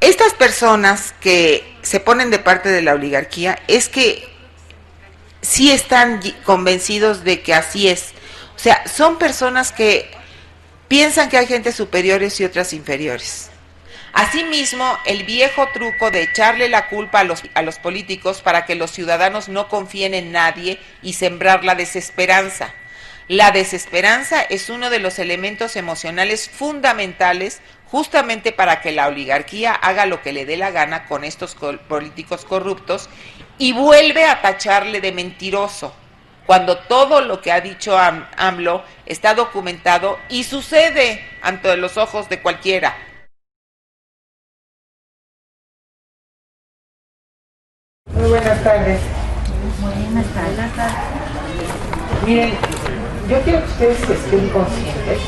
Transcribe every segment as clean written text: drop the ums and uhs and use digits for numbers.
estas personas que se ponen de parte de la oligarquía es que sí están convencidos de que así es. O sea, son personas que piensan que hay gente superiores y otras inferiores. Asimismo, el viejo truco de echarle la culpa a los políticos para que los ciudadanos no confíen en nadie y sembrar la desesperanza. La desesperanza es uno de los elementos emocionales fundamentales justamente para que la oligarquía haga lo que le dé la gana con estos políticos corruptos y vuelve a tacharle de mentiroso, cuando todo lo que ha dicho AMLO está documentado y sucede ante los ojos de cualquiera. Muy buenas tardes. Buenas tardes. Miren, yo quiero que ustedes estén conscientes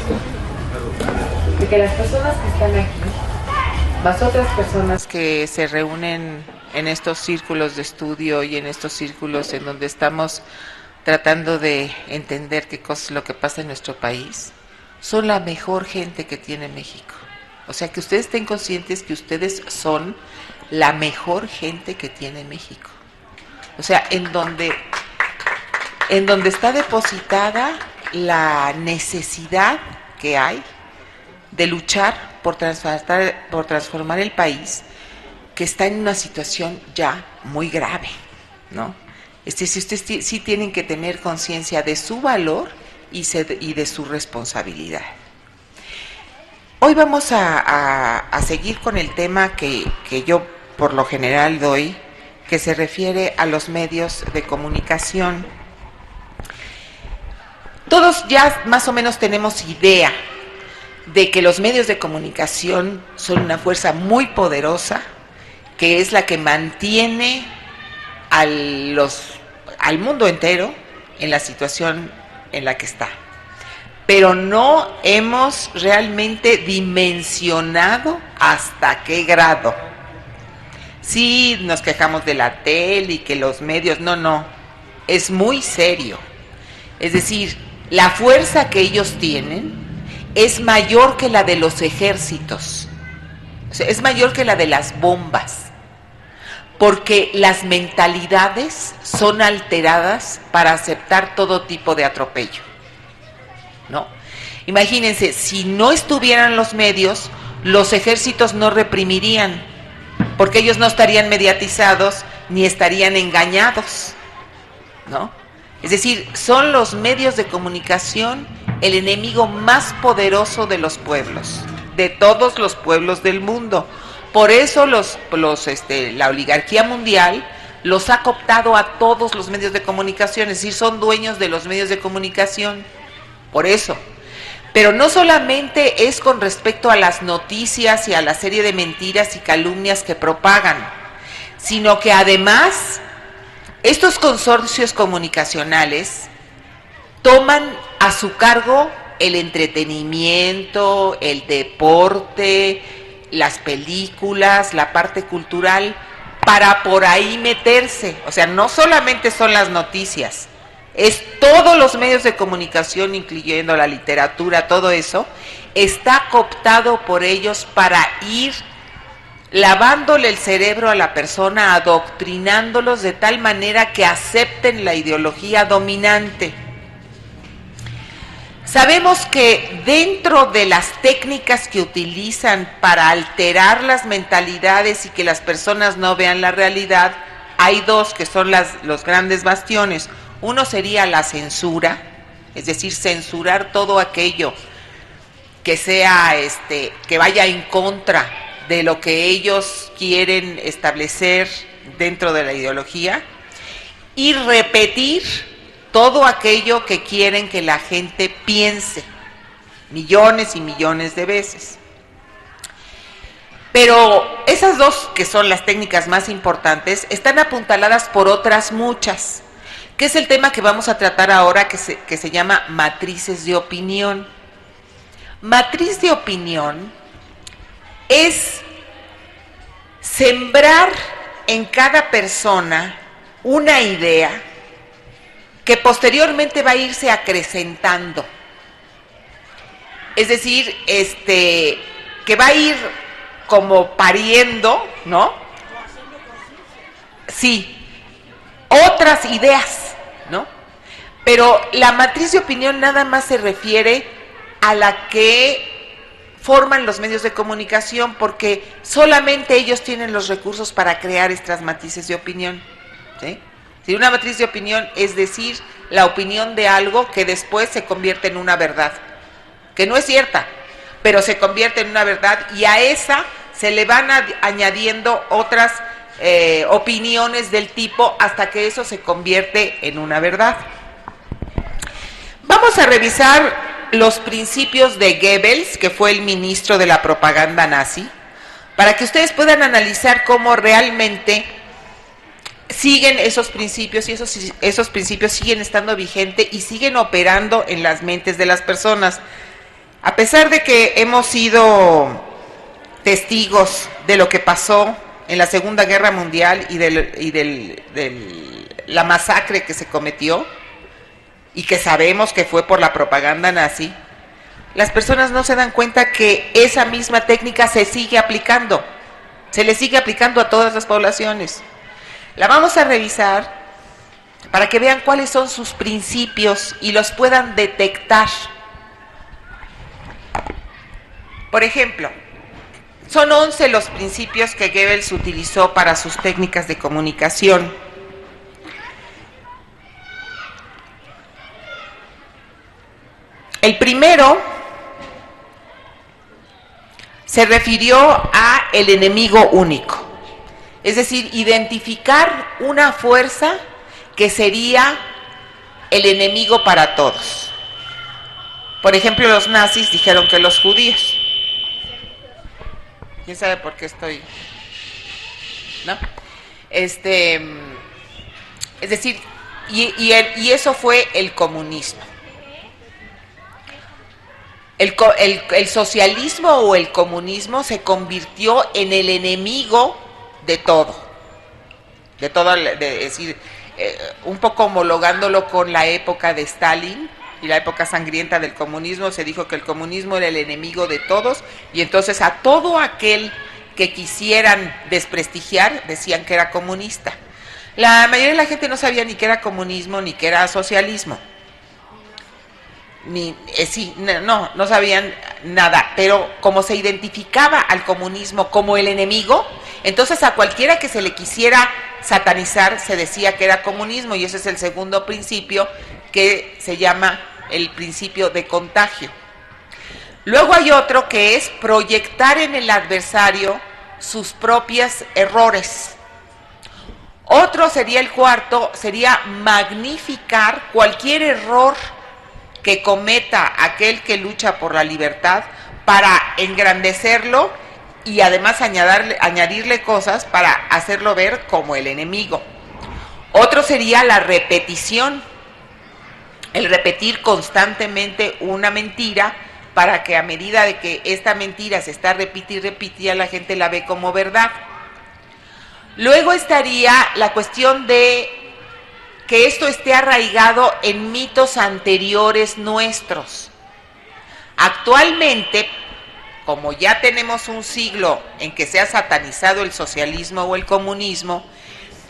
de que las personas que están aquí, más otras personas que se reúnen en estos círculos de estudio y en estos círculos en donde estamos tratando de entender qué cosa es lo que pasa en nuestro país, son la mejor gente que tiene México. O sea, que ustedes estén conscientes que ustedes son la mejor gente que tiene México. O sea, en donde está depositada la necesidad que hay de luchar por transformar el país, que está en una situación ya muy grave, ¿no? Ustedes sí tienen que tener conciencia de su valor y de su responsabilidad. Hoy vamos a seguir con el tema que yo por lo general doy, que se refiere a los medios de comunicación. Todos ya más o menos tenemos idea de que los medios de comunicación son una fuerza muy poderosa, que es la que mantiene al mundo entero en la situación en la que está. Pero no hemos realmente dimensionado hasta qué grado. Sí, nos quejamos de la tele y que los medios, no, es muy serio. Es decir, la fuerza que ellos tienen es mayor que la de los ejércitos, o sea, es mayor que la de las bombas, porque las mentalidades son alteradas para aceptar todo tipo de atropello, ¿no? Imagínense, si no estuvieran los medios, los ejércitos no reprimirían, porque ellos no estarían mediatizados ni estarían engañados, ¿no? Es decir, son los medios de comunicación el enemigo más poderoso de los pueblos, de todos los pueblos del mundo. Por eso la oligarquía mundial los ha cooptado a todos los medios de comunicación, es decir, son dueños de los medios de comunicación, por eso. Pero no solamente es con respecto a las noticias y a la serie de mentiras y calumnias que propagan, sino que además estos consorcios comunicacionales toman a su cargo el entretenimiento, el deporte, las películas, la parte cultural, para por ahí meterse. O sea, no solamente son las noticias, es todos los medios de comunicación, incluyendo la literatura, todo eso, está cooptado por ellos para ir lavándole el cerebro a la persona, adoctrinándolos de tal manera que acepten la ideología dominante. Sabemos que dentro de las técnicas que utilizan para alterar las mentalidades y que las personas no vean la realidad, hay dos que son los grandes bastiones. Uno sería la censura, es decir, censurar todo aquello que sea que vaya en contra de lo que ellos quieren establecer dentro de la ideología, y repetir todo aquello que quieren que la gente piense millones y millones de veces. Pero esas dos, que son las técnicas más importantes, están apuntaladas por otras muchas, que es el tema que vamos a tratar ahora, que se llama matrices de opinión. Matriz de opinión es sembrar en cada persona una idea que posteriormente va a irse acrecentando. Es decir, que va a ir como pariendo, ¿no? Sí, otras ideas, ¿no? Pero la matriz de opinión nada más se refiere a la que forman los medios de comunicación, porque solamente ellos tienen los recursos para crear estas matrices de opinión, ¿sí? Si una matriz de opinión es decir, la opinión de algo que después se convierte en una verdad, que no es cierta, pero se convierte en una verdad, y a esa se le van añadiendo otras opiniones del tipo hasta que eso se convierte en una verdad. Vamos a revisar los principios de Goebbels, que fue el ministro de la propaganda nazi, para que ustedes puedan analizar cómo realmente siguen esos principios, y esos principios siguen estando vigentes y siguen operando en las mentes de las personas. A pesar de que hemos sido testigos de lo que pasó en la Segunda Guerra Mundial y de la masacre que se cometió, y que sabemos que fue por la propaganda nazi, las personas no se dan cuenta que esa misma técnica se sigue aplicando, se le sigue aplicando a todas las poblaciones. La vamos a revisar para que vean cuáles son sus principios y los puedan detectar. Por ejemplo, son 11 los principios que Goebbels utilizó para sus técnicas de comunicación. El primero se refirió a el enemigo único, es decir, identificar una fuerza que sería el enemigo para todos. Por ejemplo, los nazis dijeron que los judíos. ¿Quién sabe por qué estoy? ¿No? Es decir, y eso fue el comunismo. El socialismo o el comunismo se convirtió en el enemigo de todo, es decir, un poco homologándolo con la época de Stalin y la época sangrienta del comunismo. Se dijo que el comunismo era el enemigo de todos, y entonces a todo aquel que quisieran desprestigiar decían que era comunista. La mayoría de la gente no sabía ni qué era comunismo ni qué era socialismo. No sabían nada, pero como se identificaba al comunismo como el enemigo, entonces a cualquiera que se le quisiera satanizar se decía que era comunismo, y ese es el segundo principio, que se llama el principio de contagio. Luego hay otro que es proyectar en el adversario sus propios errores. Otro sería el cuarto, sería magnificar cualquier error que cometa aquel que lucha por la libertad para engrandecerlo y además añadirle cosas para hacerlo ver como el enemigo. Otro sería la repetición, el repetir constantemente una mentira para que a medida de que esta mentira se está repitiendo, la gente la ve como verdad. Luego estaría la cuestión de que esto esté arraigado en mitos anteriores nuestros. Actualmente, como ya tenemos un siglo en que se ha satanizado el socialismo o el comunismo,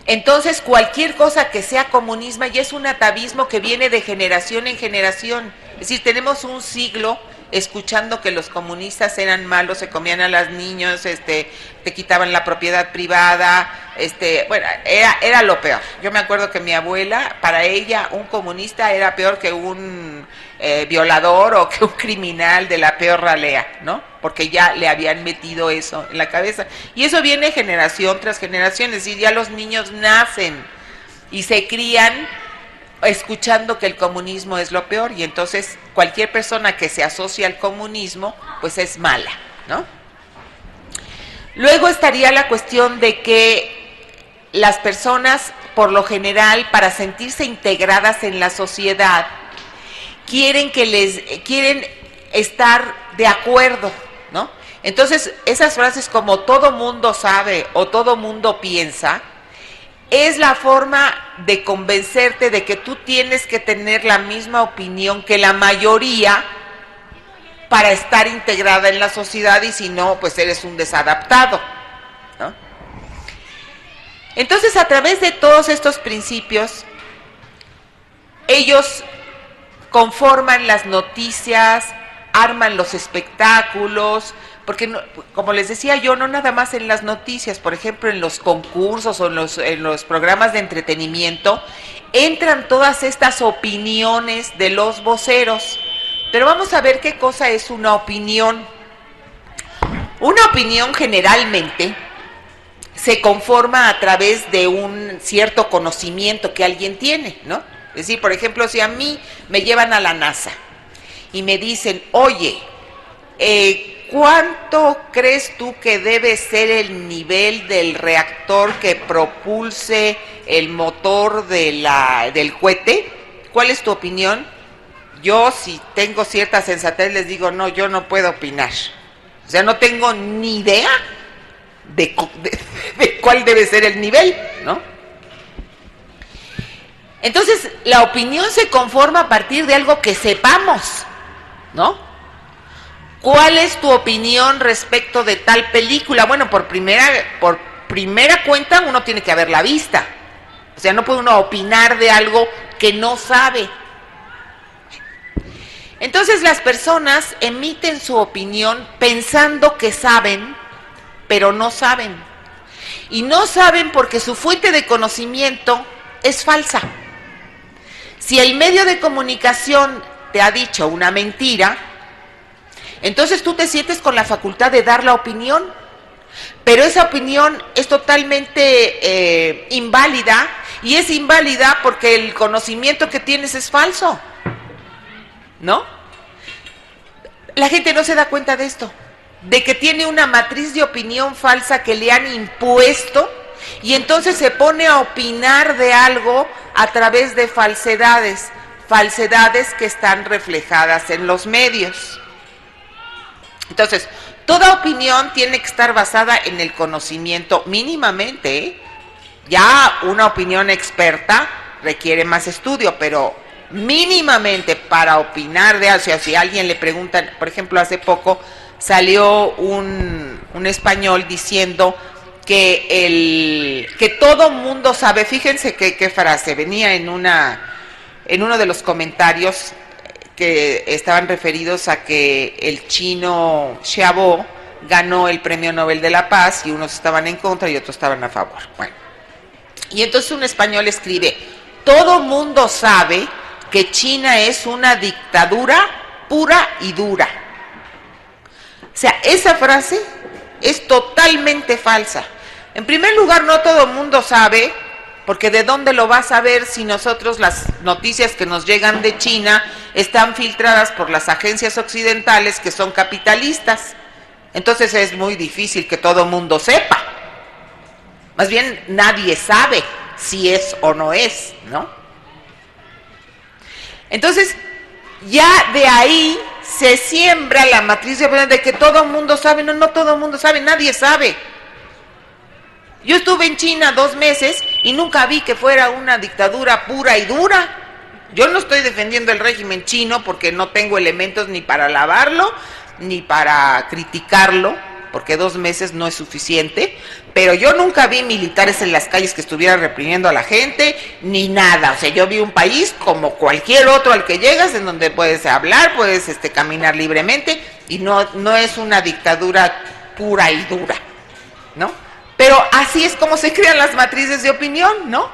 entonces cualquier cosa que sea comunismo ya es un atavismo que viene de generación en generación. Es decir, tenemos un siglo escuchando que los comunistas eran malos, se comían a los niños, te quitaban la propiedad privada, bueno, era lo peor. Yo me acuerdo que mi abuela, para ella, un comunista era peor que un violador o que un criminal de la peor ralea, ¿no? Porque ya le habían metido eso en la cabeza. Y eso viene generación tras generación, es decir, ya los niños nacen y se crían escuchando que el comunismo es lo peor, y entonces cualquier persona que se asocia al comunismo pues es mala, ¿no? Luego estaría la cuestión de que las personas, por lo general, para sentirse integradas en la sociedad, quieren estar de acuerdo, ¿no? Entonces esas frases como todo mundo sabe o todo mundo piensa es la forma de convencerte de que tú tienes que tener la misma opinión que la mayoría para estar integrada en la sociedad, y si no, pues eres un desadaptado, ¿no? Entonces, a través de todos estos principios, ellos conforman las noticias, arman los espectáculos, porque no, como les decía yo, no nada más en las noticias, por ejemplo en los concursos o en los programas de entretenimiento, entran todas estas opiniones de los voceros. Pero vamos a ver qué cosa es una opinión. Una opinión generalmente se conforma a través de un cierto conocimiento que alguien tiene, ¿no? Es decir, por ejemplo, si a mí me llevan a la NASA y me dicen, oye, ¿cuánto crees tú que debe ser el nivel del reactor que propulse el motor del cohete? ¿Cuál es tu opinión? Yo, si tengo cierta sensatez, les digo, no, yo no puedo opinar. O sea, no tengo ni idea de cuál debe ser el nivel, ¿no? Entonces, la opinión se conforma a partir de algo que sepamos, ¿no? ¿Cuál es tu opinión respecto de tal película? Bueno, por primera cuenta uno tiene que haberla vista. O sea, no puede uno opinar de algo que no sabe. Entonces las personas emiten su opinión pensando que saben, pero no saben. Y no saben porque su fuente de conocimiento es falsa. Si el medio de comunicación te ha dicho una mentira, entonces tú te sientes con la facultad de dar la opinión, pero esa opinión es totalmente inválida, y es inválida porque el conocimiento que tienes es falso, ¿no? La gente no se da cuenta de esto, de que tiene una matriz de opinión falsa que le han impuesto, y entonces se pone a opinar de algo a través de falsedades que están reflejadas en los medios. Entonces, toda opinión tiene que estar basada en el conocimiento mínimamente, ¿eh? Ya una opinión experta requiere más estudio, pero mínimamente para opinar de algo, o sea, si a alguien le preguntan, por ejemplo, hace poco salió un español diciendo que todo mundo sabe, fíjense qué frase, venía en uno de los comentarios que estaban referidos a que el chino Xiaobo ganó el Premio Nobel de la Paz, y unos estaban en contra y otros estaban a favor. Bueno, y entonces un español escribe, todo mundo sabe que China es una dictadura pura y dura. O sea, esa frase es totalmente falsa. En primer lugar, no todo el mundo sabe, porque ¿de dónde lo vas a ver si nosotros las noticias que nos llegan de China están filtradas por las agencias occidentales que son capitalistas? Entonces es muy difícil que todo el mundo sepa. Más bien, nadie sabe si es o no es, ¿no? Entonces, ya de ahí se siembra la matriz de que todo el mundo sabe. No, no todo el mundo sabe, nadie sabe. Yo estuve en China 2 meses y nunca vi que fuera una dictadura pura y dura. Yo no estoy defendiendo el régimen chino porque no tengo elementos ni para alabarlo ni para criticarlo, porque 2 meses no es suficiente, pero yo nunca vi militares en las calles que estuvieran reprimiendo a la gente, ni nada. O sea, yo vi un país como cualquier otro al que llegas, en donde puedes hablar, puedes caminar libremente, y no es una dictadura pura y dura, ¿no? Pero así es como se crean las matrices de opinión, ¿no?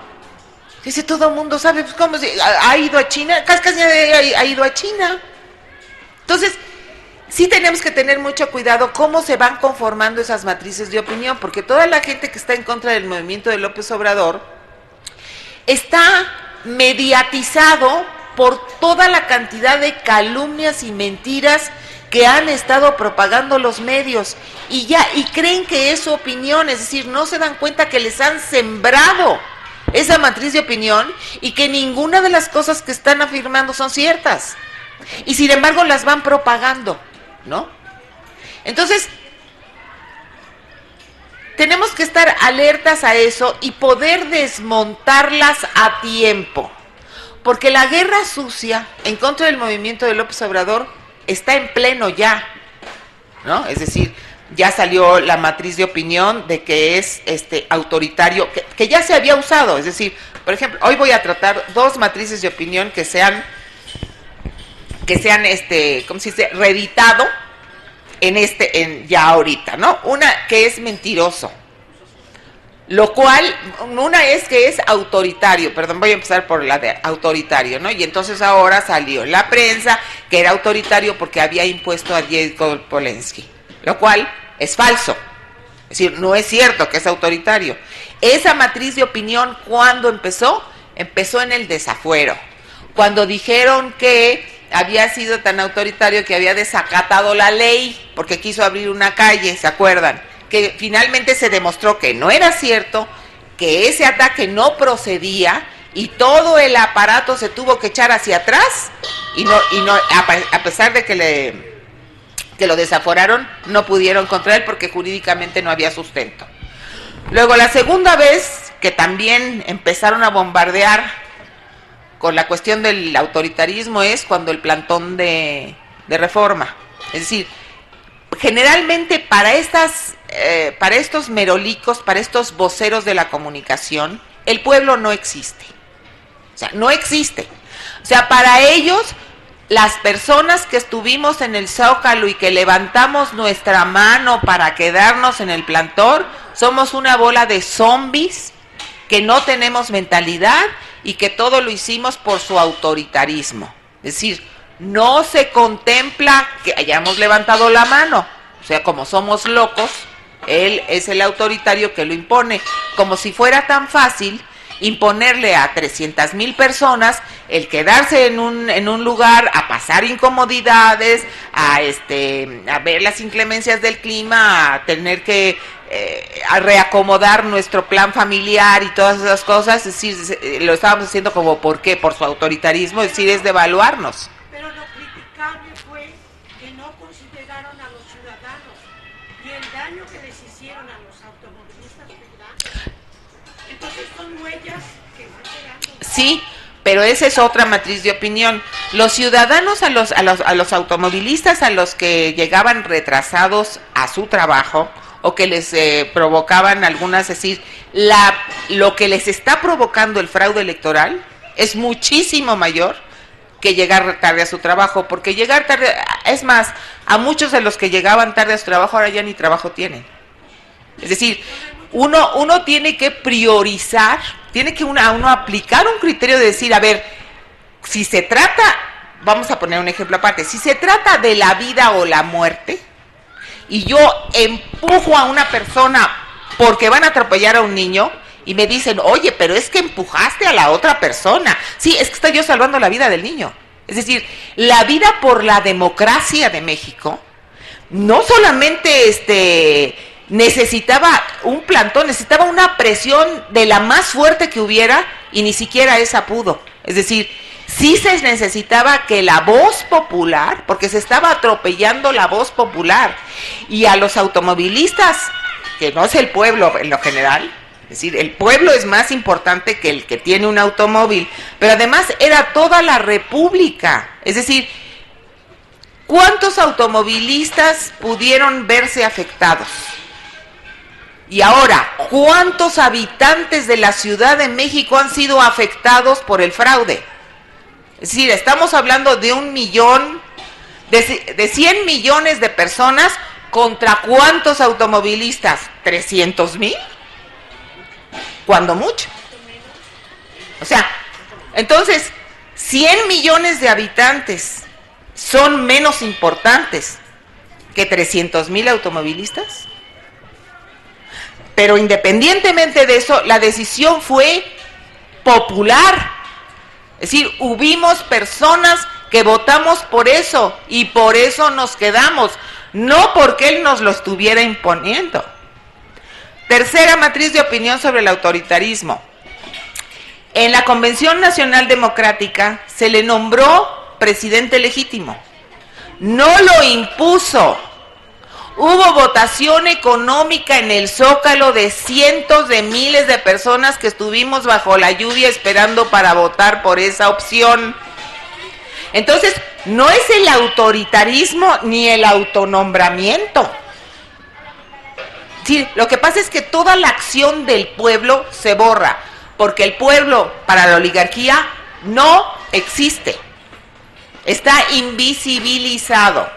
Dice, todo el mundo sabe, pues, ¿cómo ha ido a China? Casi ha ido a China. Entonces, sí tenemos que tener mucho cuidado cómo se van conformando esas matrices de opinión, porque toda la gente que está en contra del movimiento de López Obrador está mediatizado por toda la cantidad de calumnias y mentiras que han estado propagando los medios, y creen que es su opinión, es decir, no se dan cuenta que les han sembrado esa matriz de opinión y que ninguna de las cosas que están afirmando son ciertas, y sin embargo las van propagando, ¿no? Entonces, tenemos que estar alertas a eso y poder desmontarlas a tiempo, porque la guerra sucia en contra del movimiento de López Obrador está en pleno ya, ¿no? Es decir, ya salió la matriz de opinión de que es autoritario, que ya se había usado. Es decir, por ejemplo, hoy voy a tratar dos matrices de opinión que sean ¿cómo se dice?, reeditado en ya ahorita, ¿no? Una que es mentiroso, lo cual, una es que es autoritario, perdón, voy a empezar por la de autoritario, ¿no? Y entonces ahora salió en la prensa que era autoritario porque había impuesto a Jacob Polensky, lo cual es falso. Es decir, no es cierto que es autoritario. Esa matriz de opinión, ¿cuándo empezó? Empezó en el desafuero, cuando dijeron que había sido tan autoritario que había desacatado la ley porque quiso abrir una calle, ¿se acuerdan? Que finalmente se demostró que no era cierto, que ese ataque no procedía y todo el aparato se tuvo que echar hacia atrás y no a pesar de que lo desaforaron, no pudieron contra él porque jurídicamente no había sustento. Luego, la segunda vez que también empezaron a bombardear con la cuestión del autoritarismo es cuando el plantón de Reforma. Es decir, generalmente para estos merolicos, para estos voceros de la comunicación, el pueblo no existe. O sea, no existe. O sea, para ellos, las personas que estuvimos en el Zócalo y que levantamos nuestra mano para quedarnos en el plantón, somos una bola de zombies que no tenemos mentalidad y que todo lo hicimos por su autoritarismo. Es decir, no se contempla que hayamos levantado la mano. O sea, como somos locos, él es el autoritario que lo impone, como si fuera tan fácil imponerle a 300,000 personas el quedarse en un lugar, a pasar incomodidades, a ver las inclemencias del clima, a tener que a reacomodar nuestro plan familiar y todas esas cosas. Es decir, lo estábamos haciendo como, ¿por qué? Por su autoritarismo, es decir, es devaluarnos. Pero lo criticable fue que no consideraron a los ciudadanos y el daño que les hicieron a los automovilistas grandes. Entonces son huellas que van quedando. Sí, pero esa es otra matriz de opinión. Los ciudadanos a los automovilistas, a los que llegaban retrasados a su trabajo o que les provocaban algunas, es decir, lo que les está provocando el fraude electoral es muchísimo mayor que llegar tarde a su trabajo, porque llegar tarde, es más, a muchos de los que llegaban tarde a su trabajo ahora ya ni trabajo tienen. Es decir, uno tiene que priorizar, tiene que uno aplicar un criterio de decir, a ver, si se trata, vamos a poner un ejemplo aparte, si se trata de la vida o la muerte, y yo empujo a una persona porque van a atropellar a un niño, y me dicen, oye, pero es que empujaste a la otra persona. Sí, es que estoy yo salvando la vida del niño. Es decir, la vida por la democracia de México no solamente necesitaba un plantón, necesitaba una presión de la más fuerte que hubiera, y ni siquiera esa pudo. Es decir, sí se necesitaba que la voz popular, porque se estaba atropellando la voz popular, y a los automovilistas, que no es el pueblo en lo general, es decir, el pueblo es más importante que el que tiene un automóvil, pero además era toda la república. Es decir, ¿cuántos automovilistas pudieron verse afectados? Y ahora, ¿cuántos habitantes de la Ciudad de México han sido afectados por el fraude? Es decir, estamos hablando de 1 millón, de 100 millones de personas, ¿contra cuántos automovilistas? ¿300,000? Cuando mucho. O sea, entonces, 100 millones de habitantes son menos importantes que 300,000 automovilistas. Pero independientemente de eso, la decisión fue popular. Es decir, hubimos personas que votamos por eso y por eso nos quedamos, no porque él nos lo estuviera imponiendo. Tercera matriz de opinión sobre el autoritarismo. En la Convención Nacional Democrática se le nombró presidente legítimo. No lo impuso. Hubo votación económica en el Zócalo de cientos de miles de personas que estuvimos bajo la lluvia esperando para votar por esa opción. Entonces, no es el autoritarismo ni el autonombramiento. Sí, lo que pasa es que toda la acción del pueblo se borra, porque el pueblo para la oligarquía no existe. Está invisibilizado.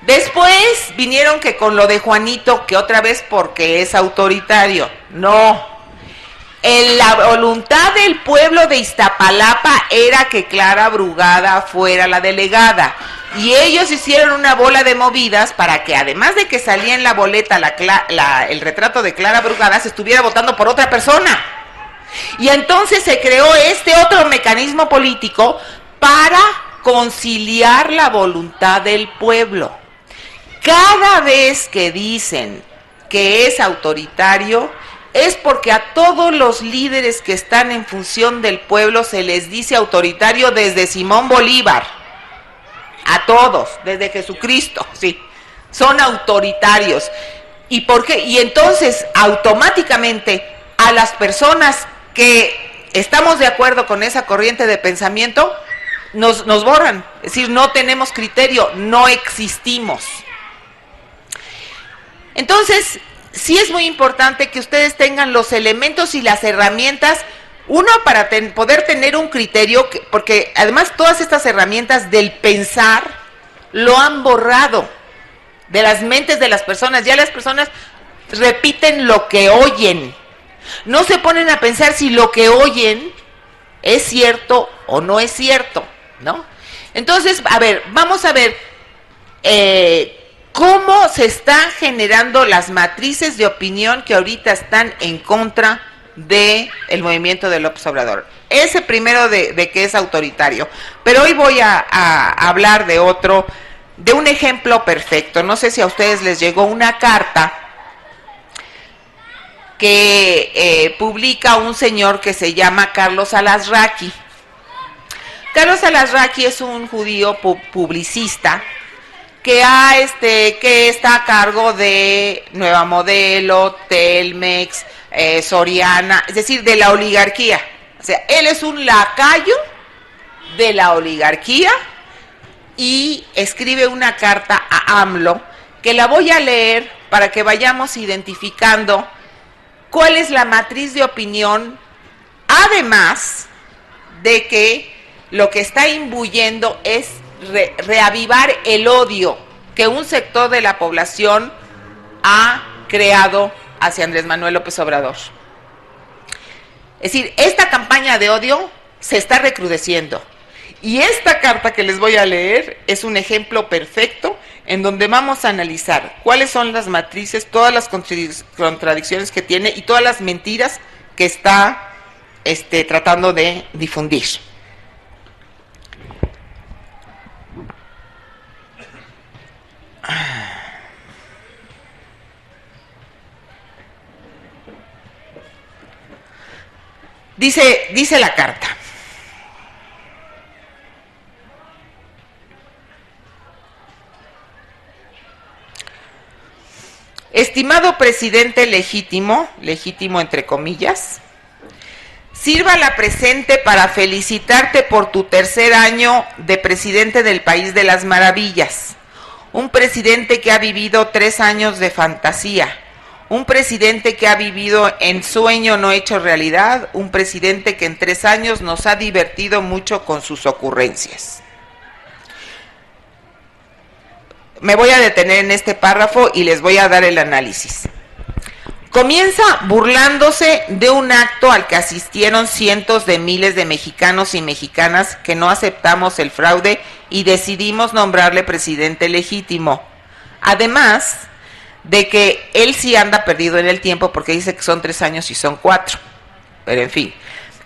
Después vinieron que con lo de Juanito, que otra vez porque es autoritario. No. La voluntad del pueblo de Iztapalapa era que Clara Brugada fuera la delegada. Y ellos hicieron una bola de movidas para que, además de que salía en la boleta el retrato de Clara Brugada, se estuviera votando por otra persona. Y entonces se creó este otro mecanismo político para conciliar la voluntad del pueblo. Cada vez que dicen que es autoritario, es porque a todos los líderes que están en función del pueblo se les dice autoritario desde Simón Bolívar. A todos, desde Jesucristo, sí. Son autoritarios. ¿Y por qué? Y entonces, automáticamente, a las personas que estamos de acuerdo con esa corriente de pensamiento, nos borran. Es decir, no tenemos criterio, no existimos. Entonces, sí es muy importante que ustedes tengan los elementos y las herramientas, uno, para poder tener un criterio, porque además todas estas herramientas del pensar lo han borrado de las mentes de las personas. Ya las personas repiten lo que oyen, no se ponen a pensar si lo que oyen es cierto o no es cierto, ¿no? Entonces, a ver, vamos a ver cómo se están generando las matrices de opinión que ahorita están en contra del movimiento de López Obrador. Ese primero de que es autoritario. Pero hoy voy a hablar de otro, de un ejemplo perfecto. No sé si a ustedes les llegó una carta que publica un señor que se llama Carlos Alasraqui. Carlos Alasraqui es un judío publicista que está a cargo de Nueva Modelo, Telmex, Soriana, es decir, de la oligarquía. O sea, él es un lacayo de la oligarquía y escribe una carta a AMLO que la voy a leer para que vayamos identificando cuál es la matriz de opinión, además de que lo que está imbuyendo es reavivar el odio que un sector de la población ha creado hacia Andrés Manuel López Obrador. Es decir, esta campaña de odio se está recrudeciendo. Y esta carta que les voy a leer es un ejemplo perfecto en donde vamos a analizar cuáles son las matrices, todas las contradicciones que tiene y todas las mentiras que está tratando de difundir. Dice la carta: estimado presidente legítimo entre comillas, sirva la presente para felicitarte por tu tercer año de presidente del País de las Maravillas. Un presidente que ha vivido 3 años de fantasía, un presidente que ha vivido en sueño no hecho realidad, un presidente que en 3 años nos ha divertido mucho con sus ocurrencias. Me voy a detener en este párrafo y les voy a dar el análisis. Comienza burlándose de un acto al que asistieron cientos de miles de mexicanos y mexicanas que no aceptamos el fraude y decidimos nombrarle presidente legítimo. Además de que él sí anda perdido en el tiempo porque dice que son 3 años y son 4. Pero en fin,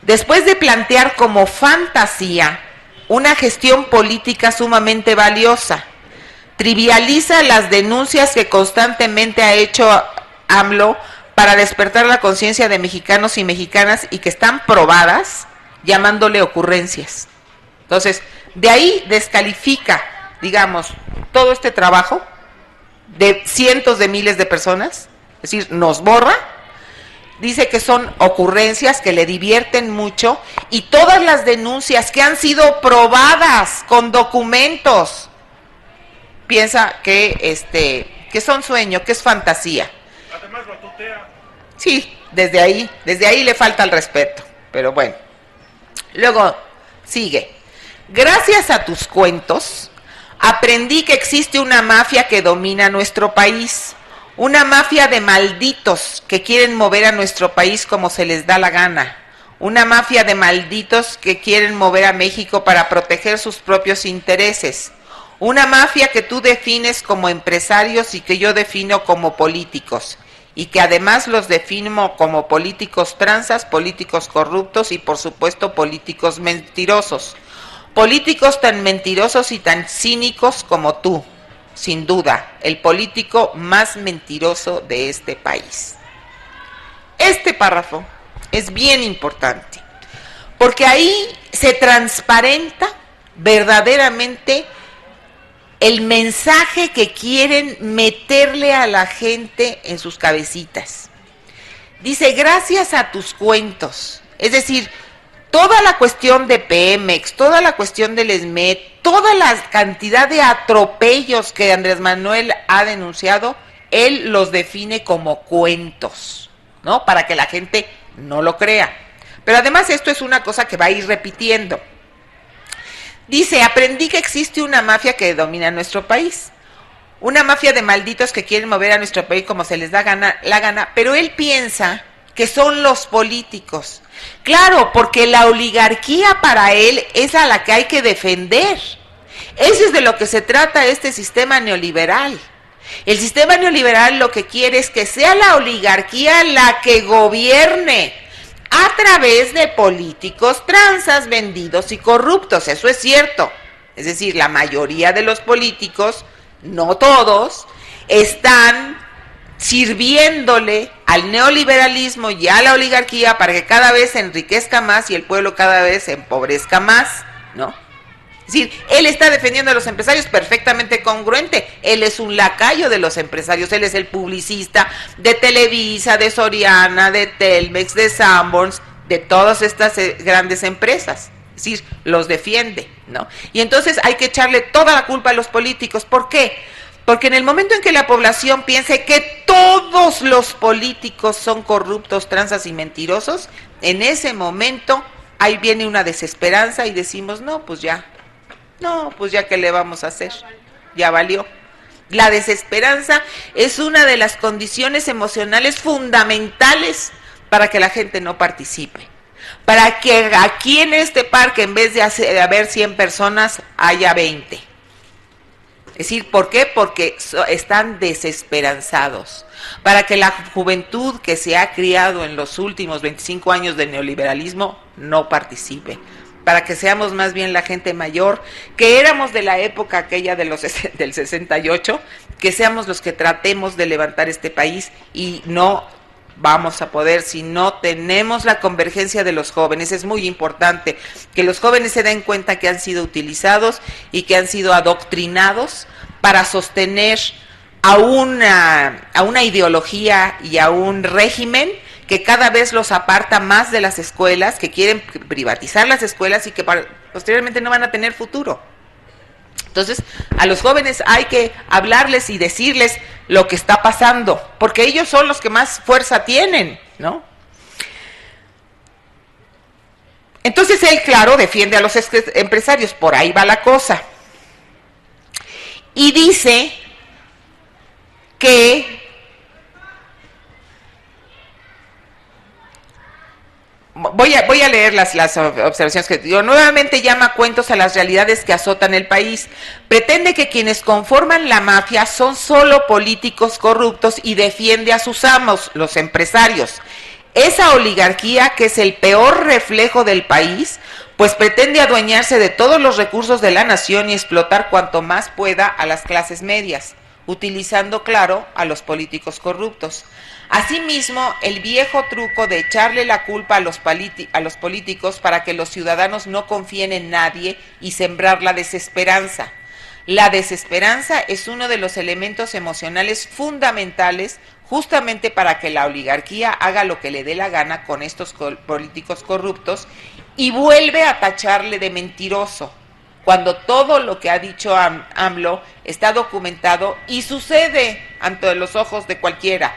después de plantear como fantasía una gestión política sumamente valiosa, trivializa las denuncias que constantemente ha hecho AMLO para despertar la conciencia de mexicanos y mexicanas y que están probadas, llamándole ocurrencias. Entonces, de ahí descalifica, digamos, todo este trabajo de cientos de miles de personas, es decir, nos borra, dice que son ocurrencias que le divierten mucho y todas las denuncias que han sido probadas con documentos, piensa que son sueño, que es fantasía. Además lo tutea. Sí, desde ahí le falta el respeto, pero bueno. Luego sigue. Gracias a tus cuentos, aprendí que existe una mafia que domina nuestro país. Una mafia de malditos que quieren mover a nuestro país como se les da la gana. Una mafia de malditos que quieren mover a México para proteger sus propios intereses. Una mafia que tú defines como empresarios y que yo defino como políticos. Y que además los defino como políticos tranzas, políticos corruptos y por supuesto políticos mentirosos. Políticos tan mentirosos y tan cínicos como tú. Sin duda, el político más mentiroso de este país. Este párrafo es bien importante, porque ahí se transparenta verdaderamente el mensaje que quieren meterle a la gente en sus cabecitas. Dice, gracias a tus cuentos, es decir, toda la cuestión de Pemex, toda la cuestión del SMED, toda la cantidad de atropellos que Andrés Manuel ha denunciado, él los define como cuentos, ¿no? Para que la gente no lo crea. Pero además esto es una cosa que va a ir repitiendo. Dice, aprendí que existe una mafia que domina nuestro país. Una mafia de malditos que quieren mover a nuestro país como se les da la gana, pero él piensa que son los políticos. Claro, porque la oligarquía para él es a la que hay que defender. Eso es de lo que se trata este sistema neoliberal. El sistema neoliberal lo que quiere es que sea la oligarquía la que gobierne a través de políticos tranzas, vendidos y corruptos. Eso es cierto. Es decir, la mayoría de los políticos, no todos, están sirviéndole al neoliberalismo y a la oligarquía para que cada vez se enriquezca más y el pueblo cada vez se empobrezca más, ¿no? Es decir, él está defendiendo a los empresarios perfectamente congruente. Él es un lacayo de los empresarios, él es el publicista de Televisa, de Soriana, de Telmex, de Sanborns, de todas estas grandes empresas. Es decir, los defiende, ¿no? Y entonces hay que echarle toda la culpa a los políticos. ¿Por qué? Porque en el momento en que la población piense que todos los políticos son corruptos, tranzas y mentirosos, en ese momento ahí viene una desesperanza y decimos, no, pues ya, ¿qué le vamos a hacer? Ya valió. La desesperanza es una de las condiciones emocionales fundamentales para que la gente no participe. Para que aquí en este parque, en vez de haber 100 personas, haya 20. Es decir, ¿por qué? Porque están desesperanzados. Para que la juventud que se ha criado en los últimos 25 años del neoliberalismo no participe. Para que seamos más bien la gente mayor, que éramos de la época aquella del 68, que seamos los que tratemos de levantar este país y no vamos a poder si no tenemos la convergencia de los jóvenes. Es muy importante que los jóvenes se den cuenta que han sido utilizados y que han sido adoctrinados para sostener a una ideología y a un régimen que cada vez los aparta más de las escuelas, que quieren privatizar las escuelas y que posteriormente no van a tener futuro. Entonces, a los jóvenes hay que hablarles y decirles lo que está pasando, porque ellos son los que más fuerza tienen, ¿no? Entonces él, claro, defiende a los empresarios, por ahí va la cosa. Y dice que voy a leer las observaciones que dio. Nuevamente llama cuentos a las realidades que azotan el país. Pretende que quienes conforman la mafia son solo políticos corruptos y defiende a sus amos, los empresarios. Esa oligarquía, que es el peor reflejo del país, pues pretende adueñarse de todos los recursos de la nación y explotar cuanto más pueda a las clases medias, utilizando, claro, a los políticos corruptos. Asimismo, el viejo truco de echarle la culpa a los políticos para que los ciudadanos no confíen en nadie y sembrar la desesperanza. La desesperanza es uno de los elementos emocionales fundamentales justamente para que la oligarquía haga lo que le dé la gana con estos políticos corruptos y vuelve a tacharle de mentiroso, cuando todo lo que ha dicho AMLO está documentado y sucede ante los ojos de cualquiera.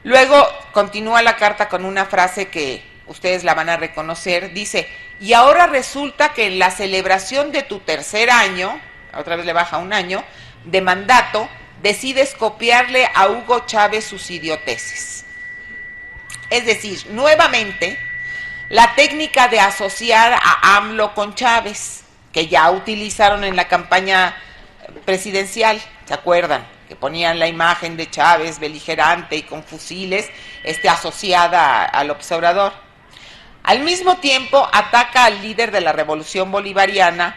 Luego continúa la carta con una frase que ustedes la van a reconocer, dice: y ahora resulta que en la celebración de tu tercer año, otra vez le baja un año, de mandato, decides copiarle a Hugo Chávez sus idioteces. Es decir, nuevamente, la técnica de asociar a AMLO con Chávez, que ya utilizaron en la campaña presidencial, ¿se acuerdan? Que ponían la imagen de Chávez beligerante y con fusiles, asociada al observador. Al mismo tiempo ataca al líder de la revolución bolivariana,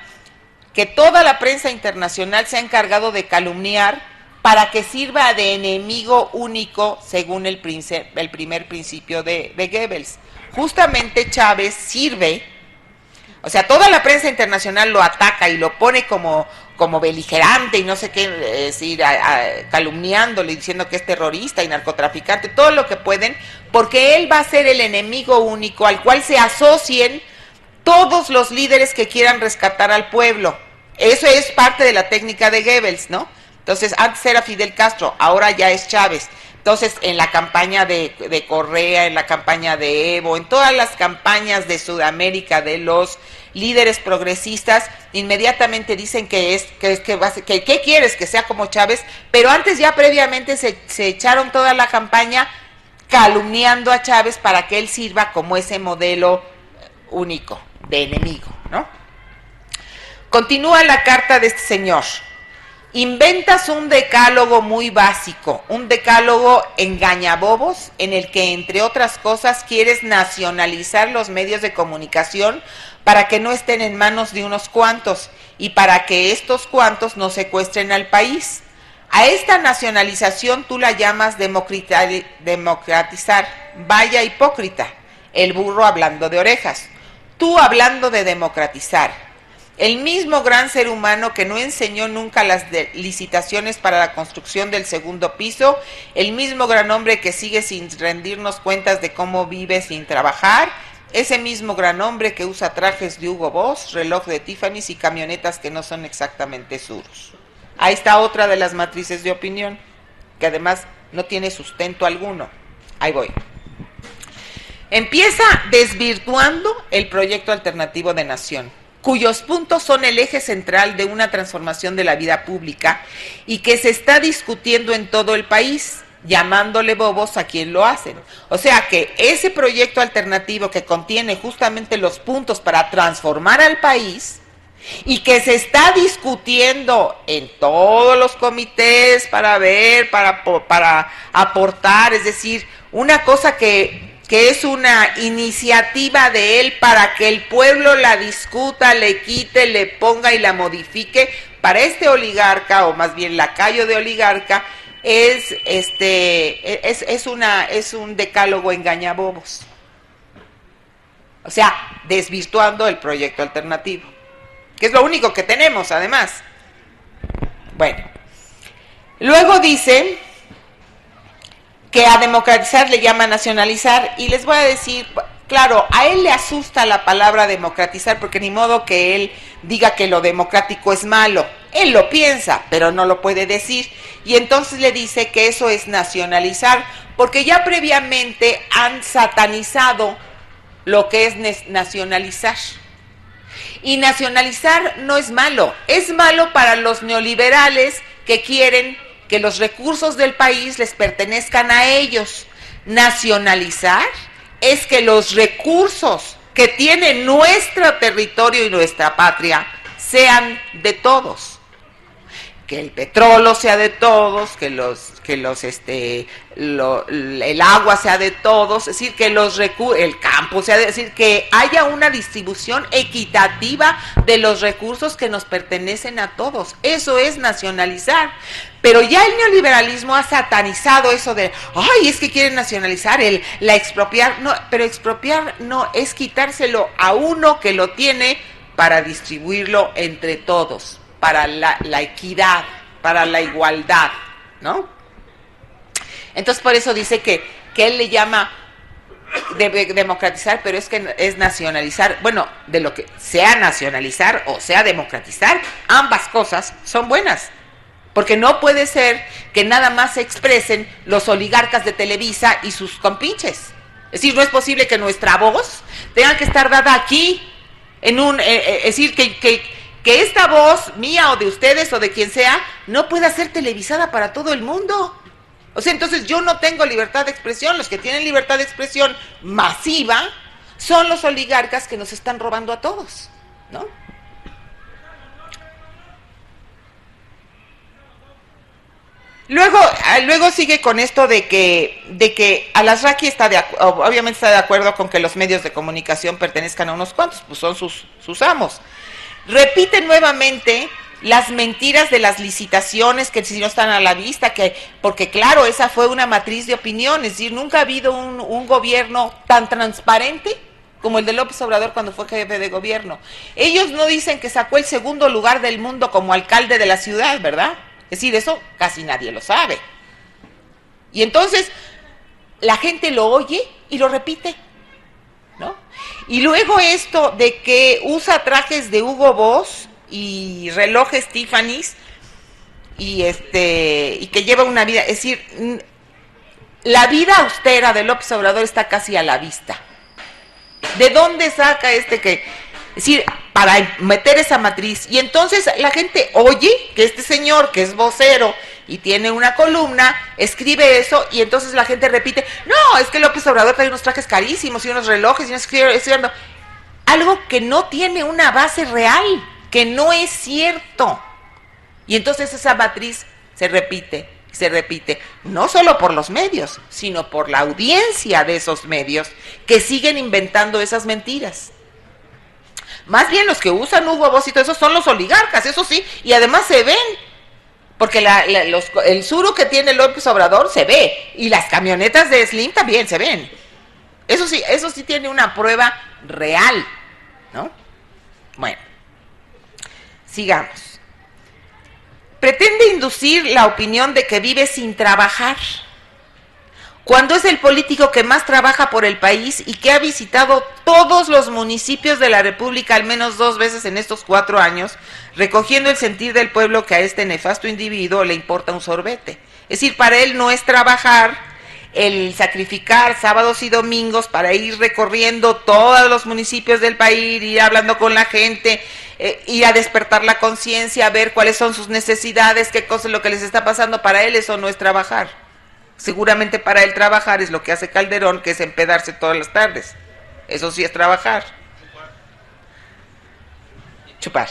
que toda la prensa internacional se ha encargado de calumniar para que sirva de enemigo único según el primer principio de Goebbels. Justamente Chávez sirve, o sea, toda la prensa internacional lo ataca y lo pone como beligerante y no sé qué, decir, calumniándole y diciendo que es terrorista y narcotraficante, todo lo que pueden, porque él va a ser el enemigo único al cual se asocien todos los líderes que quieran rescatar al pueblo. Eso es parte de la técnica de Goebbels, ¿no? Entonces, antes era Fidel Castro, ahora ya es Chávez. Entonces, en la campaña de Correa, en la campaña de Evo, en todas las campañas de Sudamérica de los líderes progresistas, inmediatamente dicen ¿qué quieres? Que sea como Chávez, pero antes ya previamente se echaron toda la campaña calumniando a Chávez para que él sirva como ese modelo único de enemigo, ¿no? Continúa la carta de este señor. Inventas un decálogo muy básico, un decálogo engañabobos, en el que, entre otras cosas, quieres nacionalizar los medios de comunicación para que no estén en manos de unos cuantos y para que estos cuantos no secuestren al país. A esta nacionalización tú la llamas democratizar. Vaya hipócrita, el burro hablando de orejas, tú hablando de democratizar. El mismo gran ser humano que no enseñó nunca las licitaciones para la construcción del segundo piso, el mismo gran hombre que sigue sin rendirnos cuentas de cómo vive sin trabajar, ese mismo gran hombre que usa trajes de Hugo Boss, reloj de Tiffany's y camionetas que no son exactamente suros. Ahí está otra de las matrices de opinión, que además no tiene sustento alguno. Ahí voy. Empieza desvirtuando el proyecto alternativo de nación, cuyos puntos son el eje central de una transformación de la vida pública y que se está discutiendo en todo el país, llamándole bobos a quien lo hacen. O sea que ese proyecto alternativo que contiene justamente los puntos para transformar al país y que se está discutiendo en todos los comités para ver, para aportar, es decir, una cosa que es una iniciativa de él para que el pueblo la discuta, le quite, le ponga y la modifique. Para este oligarca, o más bien lacayo de oligarca, es un decálogo engañabobos. O sea, desvirtuando el proyecto alternativo, que es lo único que tenemos, además. Bueno, luego dice que a democratizar le llama nacionalizar, y les voy a decir, claro, a él le asusta la palabra democratizar, porque ni modo que él diga que lo democrático es malo. Él lo piensa, pero no lo puede decir, y entonces le dice que eso es nacionalizar, porque ya previamente han satanizado lo que es nacionalizar. Y nacionalizar no es malo para los neoliberales que quieren que los recursos del país les pertenezcan a ellos. Nacionalizar es que los recursos que tiene nuestro territorio y nuestra patria sean de todos. Que el petróleo sea de todos, el agua sea de todos, es decir, que el campo sea es decir, que haya una distribución equitativa de los recursos que nos pertenecen a todos. Eso es nacionalizar. Pero ya el neoliberalismo ha satanizado eso de, ay, es que quieren nacionalizar, la expropiar. No, pero expropiar no, es quitárselo a uno que lo tiene para distribuirlo entre todos. para la equidad, para la igualdad, ¿no? Entonces por eso dice que él le llama democratizar, pero es que es nacionalizar. Bueno, de lo que sea nacionalizar o sea democratizar, ambas cosas son buenas. Porque no puede ser que nada más se expresen los oligarcas de Televisa y sus compinches. Es decir, no es posible que nuestra voz tenga que estar dada aquí, en un, es decir, que esta voz mía o de ustedes o de quien sea no pueda ser televisada para todo el mundo. O sea, entonces yo no tengo libertad de expresión. Los que tienen libertad de expresión masiva son los oligarcas que nos están robando a todos, ¿no? Luego sigue con esto de que Alasraqui obviamente está de acuerdo con que los medios de comunicación pertenezcan a unos cuantos, pues son sus amos. Repite nuevamente las mentiras de las licitaciones que si no están a la vista, porque claro, esa fue una matriz de opinión, es decir, nunca ha habido un gobierno tan transparente como el de López Obrador cuando fue jefe de gobierno. Ellos no dicen que sacó el segundo lugar del mundo como alcalde de la ciudad, ¿verdad? Es decir, eso casi nadie lo sabe. Y entonces la gente lo oye y lo repite, ¿no? Y luego esto de que usa trajes de Hugo Boss y relojes Tiffany's y que lleva una vida, es decir, la vida austera de López Obrador está casi a la vista. ¿De dónde saca es decir, para meter esa matriz? Y entonces la gente oye que este señor, que es vocero y tiene una columna, escribe eso, y entonces la gente repite, no, es que López Obrador trae unos trajes carísimos y unos relojes y no escribe algo que no tiene una base real, que no es cierto. Y entonces esa matriz se repite, no solo por los medios, sino por la audiencia de esos medios que siguen inventando esas mentiras. Más bien los que usan Hugo Boss y todo eso son los oligarcas, eso sí, y además se ven, porque el suro que tiene López Obrador se ve, y las camionetas de Slim también se ven. Eso sí tiene una prueba real, ¿no? Bueno, sigamos. Pretende inducir la opinión de que vive sin trabajar, cuando es el político que más trabaja por el país y que ha visitado todos los municipios de la República al menos 2 veces en estos 4 años, recogiendo el sentir del pueblo que a este nefasto individuo le importa un sorbete. Es decir, para él no es trabajar el sacrificar sábados y domingos para ir recorriendo todos los municipios del país, ir hablando con la gente, ir a despertar la conciencia, ver cuáles son sus necesidades, qué cosa es lo que les está pasando. Para él eso no es trabajar. Seguramente para él trabajar es lo que hace Calderón, que es empedarse todas las tardes. Eso sí es trabajar. Chupar.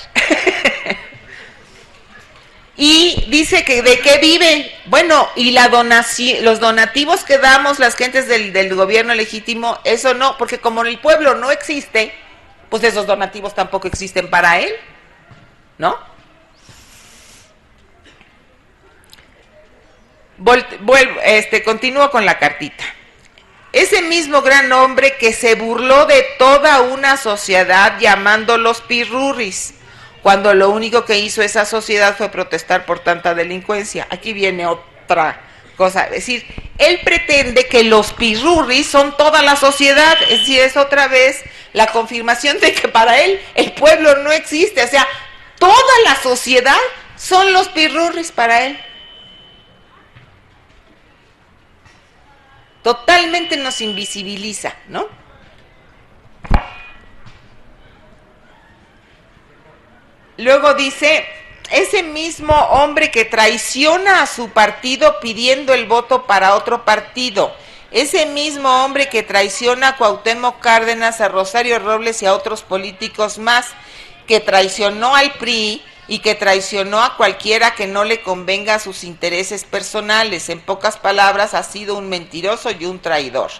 Y dice que ¿de qué vive? Bueno, y los donativos que damos las gentes del gobierno legítimo, eso no, porque como el pueblo no existe, pues esos donativos tampoco existen para él, ¿no? Continúo con la cartita. Ese mismo gran hombre que se burló de toda una sociedad llamándolos pirurris, cuando lo único que hizo esa sociedad fue protestar por tanta delincuencia. Aquí viene otra cosa, es decir, él pretende que los pirurris son toda la sociedad, es decir, es otra vez la confirmación de que para él el pueblo no existe, o sea, toda la sociedad son los pirurris para él. Totalmente nos invisibiliza, ¿no? Luego dice, ese mismo hombre que traiciona a su partido pidiendo el voto para otro partido, ese mismo hombre que traiciona a Cuauhtémoc Cárdenas, a Rosario Robles y a otros políticos más, que traicionó al PRI y que traicionó a cualquiera que no le convenga a sus intereses personales. En pocas palabras, ha sido un mentiroso y un traidor.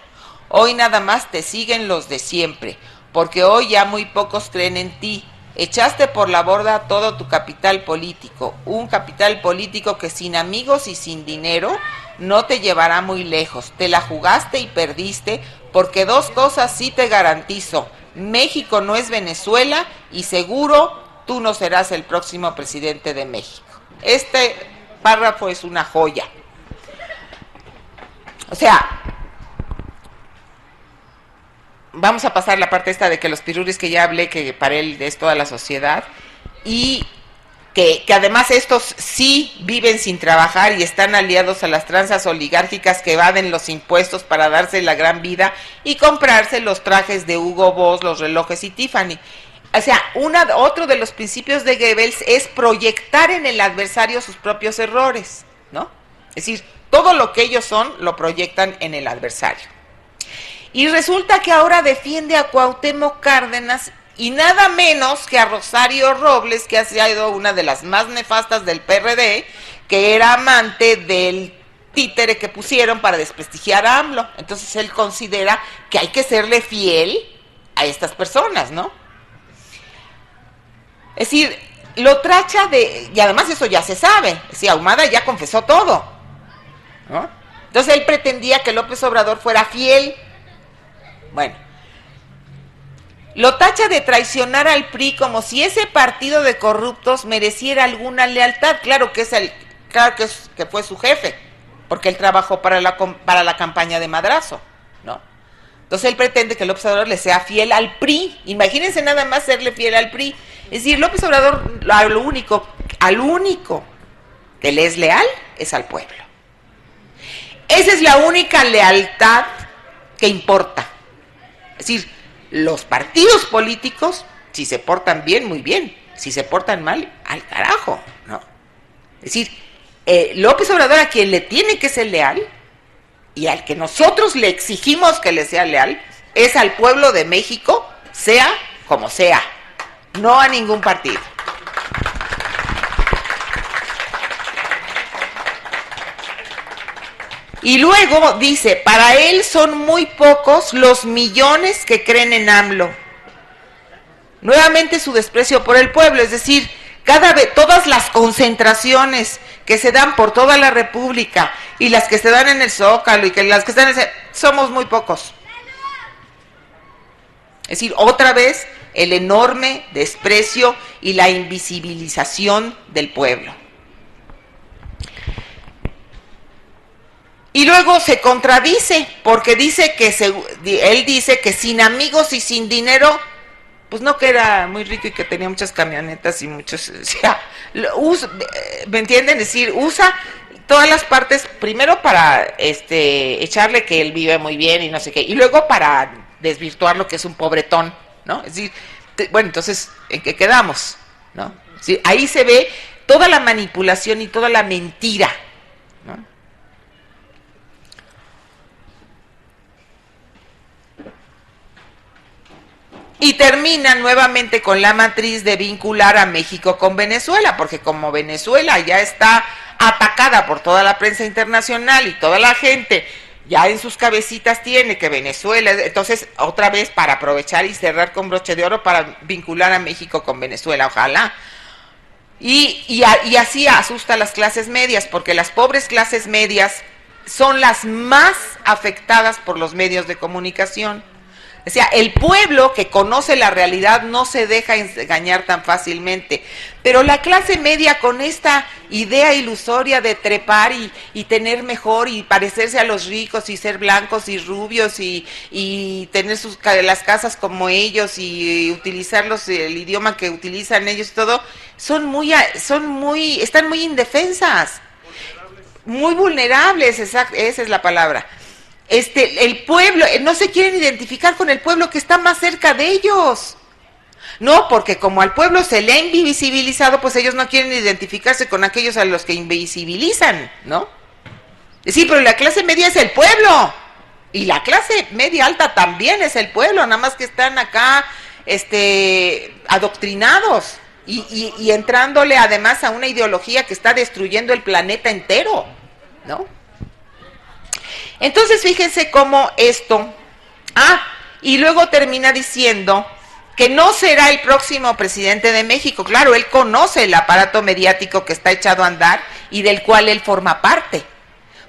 Hoy nada más te siguen los de siempre, porque hoy ya muy pocos creen en ti. Echaste por la borda todo tu capital político, un capital político que sin amigos y sin dinero no te llevará muy lejos. Te la jugaste y perdiste, porque 2 cosas sí te garantizo: México no es Venezuela y seguro tú no serás el próximo presidente de México. Este párrafo es una joya. O sea, vamos a pasar la parte esta de que los piruris que ya hablé, que para él es toda la sociedad, y que además estos sí viven sin trabajar y están aliados a las tranzas oligárquicas que evaden los impuestos para darse la gran vida y comprarse los trajes de Hugo Boss, los relojes y Tiffany. O sea, otro de los principios de Goebbels es proyectar en el adversario sus propios errores, ¿no? Es decir, todo lo que ellos son lo proyectan en el adversario. Y resulta que ahora defiende a Cuauhtémoc Cárdenas y nada menos que a Rosario Robles, que ha sido una de las más nefastas del PRD, que era amante del títere que pusieron para desprestigiar a AMLO. Entonces él considera que hay que serle fiel a estas personas, ¿no? Es decir, lo tracha de... Y además eso ya se sabe. Es decir, Ahumada ya confesó todo, ¿no? Entonces él pretendía que López Obrador fuera fiel. Bueno, lo tacha de traicionar al PRI como si ese partido de corruptos mereciera alguna lealtad. Claro que que fue su jefe, porque él trabajó para la campaña de Madrazo, ¿no? Entonces él pretende que López Obrador le sea fiel al PRI. Imagínense nada más serle fiel al PRI. Es decir, López Obrador al único que le es leal es al pueblo. Esa es la única lealtad que importa. Es decir, los partidos políticos, si se portan bien, muy bien. Si se portan mal, al carajo, ¿no? Es decir, López Obrador, a quien le tiene que ser leal y al que nosotros le exigimos que le sea leal, es al pueblo de México, sea como sea, no a ningún partido. Y luego dice, para él son muy pocos los millones que creen en AMLO. Nuevamente su desprecio por el pueblo, es decir, todas las concentraciones que se dan por toda la República y las que se dan en el Zócalo y las que están somos muy pocos. Es decir, otra vez el enorme desprecio y la invisibilización del pueblo. Y luego se contradice, porque dice que él dice que sin amigos y sin dinero, pues no, que era muy rico y que tenía muchas camionetas y muchos, o sea, ¿me entienden? Es decir, usa todas las partes, primero para echarle que él vive muy bien y no sé qué, y luego para desvirtuar lo que es un pobretón, ¿no? Es decir, bueno, entonces, ¿en qué quedamos? ¿No? Es decir, ahí se ve toda la manipulación y toda la mentira, ¿no? Y termina nuevamente con la matriz de vincular a México con Venezuela, porque como Venezuela ya está atacada por toda la prensa internacional y toda la gente ya en sus cabecitas tiene que Venezuela, entonces otra vez para aprovechar y cerrar con broche de oro para vincular a México con Venezuela, ojalá. Y así asusta a las clases medias, porque las pobres clases medias son las más afectadas por los medios de comunicación. O sea, el pueblo que conoce la realidad no se deja engañar tan fácilmente, pero la clase media con esta idea ilusoria de trepar y tener mejor y parecerse a los ricos y ser blancos y rubios y tener las casas como ellos y utilizar el idioma que utilizan ellos y todo, están muy indefensas, muy vulnerables, esa es la palabra. El pueblo, no se quieren identificar con el pueblo que está más cerca de ellos. No, porque como al pueblo se le ha invisibilizado, pues ellos no quieren identificarse con aquellos a los que invisibilizan, ¿no? Sí, pero la clase media es el pueblo. Y la clase media alta también es el pueblo, nada más que están acá adoctrinados y entrándole además a una ideología que está destruyendo el planeta entero, ¿no? Entonces fíjense cómo esto, y luego termina diciendo que no será el próximo presidente de México. Claro, él conoce el aparato mediático que está echado a andar y del cual él forma parte.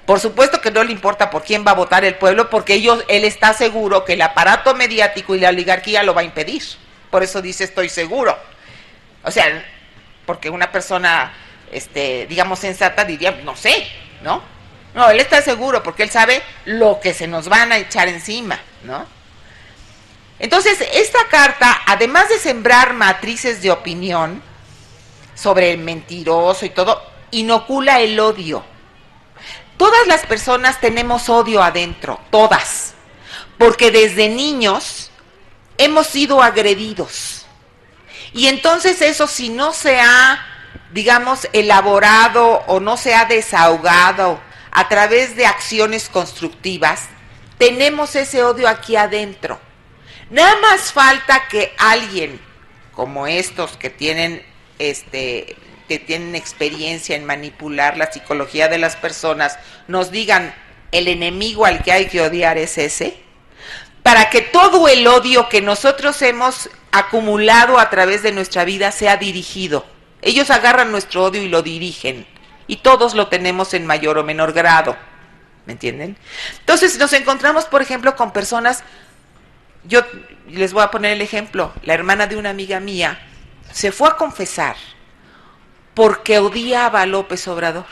Por supuesto que no le importa por quién va a votar el pueblo, porque él está seguro que el aparato mediático y la oligarquía lo va a impedir. Por eso dice estoy seguro. O sea, porque una persona, digamos, sensata diría, no sé, ¿no? No, él está seguro porque él sabe lo que se nos van a echar encima, ¿no? Entonces, esta carta, además de sembrar matrices de opinión sobre el mentiroso y todo, inocula el odio. Todas las personas tenemos odio adentro, todas, porque desde niños hemos sido agredidos. Y entonces eso, si no se ha, digamos, elaborado o no se ha desahogado a través de acciones constructivas, tenemos ese odio aquí adentro. Nada más falta que alguien, como estos que tienen experiencia en manipular la psicología de las personas, nos digan, el enemigo al que hay que odiar es ese, para que todo el odio que nosotros hemos acumulado a través de nuestra vida sea dirigido. Ellos agarran nuestro odio y lo dirigen, y todos lo tenemos en mayor o menor grado, ¿me entienden? Entonces nos encontramos, por ejemplo, con personas. Yo les voy a poner el ejemplo. La hermana de una amiga mía se fue a confesar porque odiaba a López Obrador.